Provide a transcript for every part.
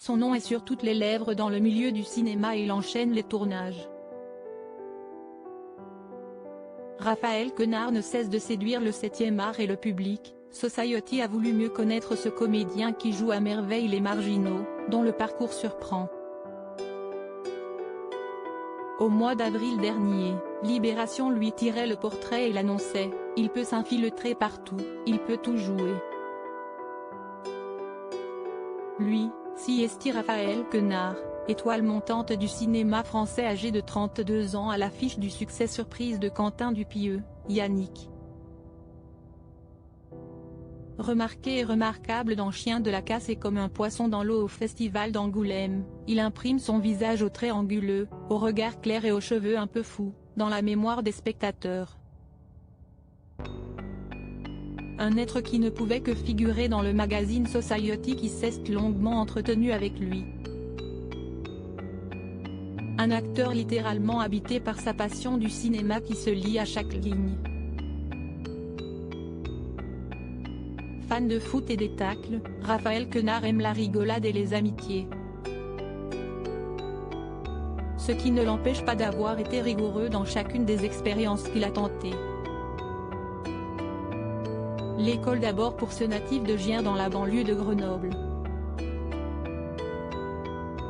Son nom est sur toutes les lèvres dans le milieu du cinéma et il enchaîne les tournages. Raphaël Quenard ne cesse de séduire le 7e art et le public. Society a voulu mieux connaître ce comédien qui joue à merveille les marginaux, dont le parcours surprend. Au mois d'avril dernier, Libération lui tirait le portrait et l'annonçait « Il peut s'infiltrer partout, il peut tout jouer ». Lui, CST Raphaël Quenard, étoile montante du cinéma français âgé de 32 ans à l'affiche du succès surprise de Quentin Dupieux, Yannick. Remarqué et remarquable dans Chien de la casse et comme un poisson dans l'eau au festival d'Angoulême, il imprime son visage aux traits anguleux, au regard clair et aux cheveux un peu fous, dans la mémoire des spectateurs. Un être qui ne pouvait que figurer dans le magazine Society qui s'est longuement entretenu avec lui. Un acteur littéralement habité par sa passion du cinéma qui se lit à chaque ligne. Fan de foot et des tacles, Raphaël Quenard aime la rigolade et les amitiés. Ce qui ne l'empêche pas d'avoir été rigoureux dans chacune des expériences qu'il a tentées. L'école d'abord pour ce natif de Gien dans la banlieue de Grenoble.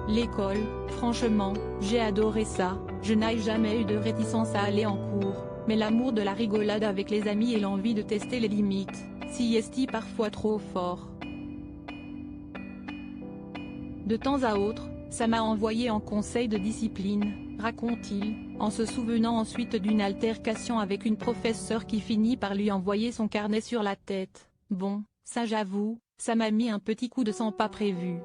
L'école, franchement, j'ai adoré ça, je n'ai jamais eu de réticence à aller en cours, mais l'amour de la rigolade avec les amis et l'envie de tester les limites, CST parfois trop fort. De temps à autre, ça m'a envoyé en conseil de discipline, raconte-t-il, en se souvenant ensuite d'une altercation avec une professeure qui finit par lui envoyer son carnet sur la tête. Bon, ça j'avoue, ça m'a mis un petit coup de sang pas prévu.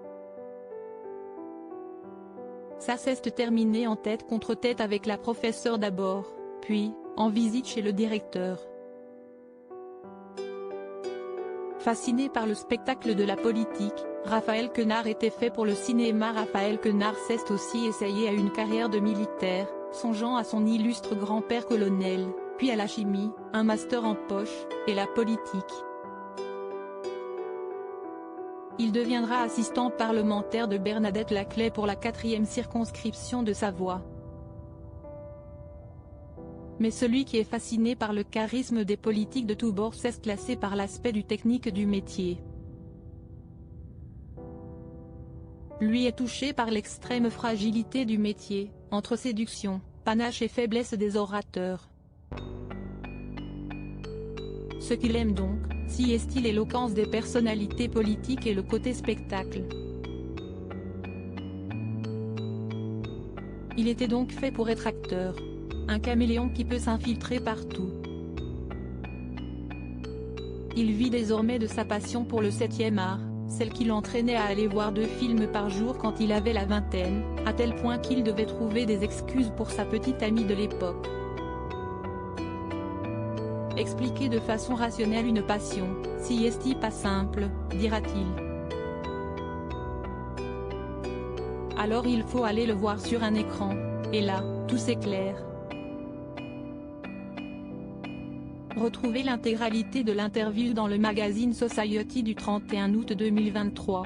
Ça s'est terminé en tête contre tête avec la professeure d'abord, puis, en visite chez le directeur. Fasciné par le spectacle de la politique, Raphaël Quenard était fait pour le cinéma. Raphaël Quenard s'est aussi essayé à une carrière de militaire, songeant à son illustre grand-père colonel, puis à la chimie, un master en poche, et la politique. Il deviendra assistant parlementaire de Bernadette Laclais pour la 4e circonscription de Savoie. Mais celui qui est fasciné par le charisme des politiques de tous bords s'est classé par l'aspect du technique du métier. Lui est touché par l'extrême fragilité du métier, entre séduction, panache et faiblesse des orateurs. Ce qu'il aime donc, si est l'éloquence des personnalités politiques et le côté spectacle. Il était donc fait pour être acteur. Un caméléon qui peut s'infiltrer partout. Il vit désormais de sa passion pour le 7e art, celle qui l'entraînait à aller voir 2 films par jour quand il avait la vingtaine, à tel point qu'il devait trouver des excuses pour sa petite amie de l'époque. Expliquer de façon rationnelle une passion, si est pas simple, dira-t-il. Alors il faut aller le voir sur un écran, et là, tout s'éclaire. Retrouvez l'intégralité de l'interview dans le magazine Society du 31 août 2023.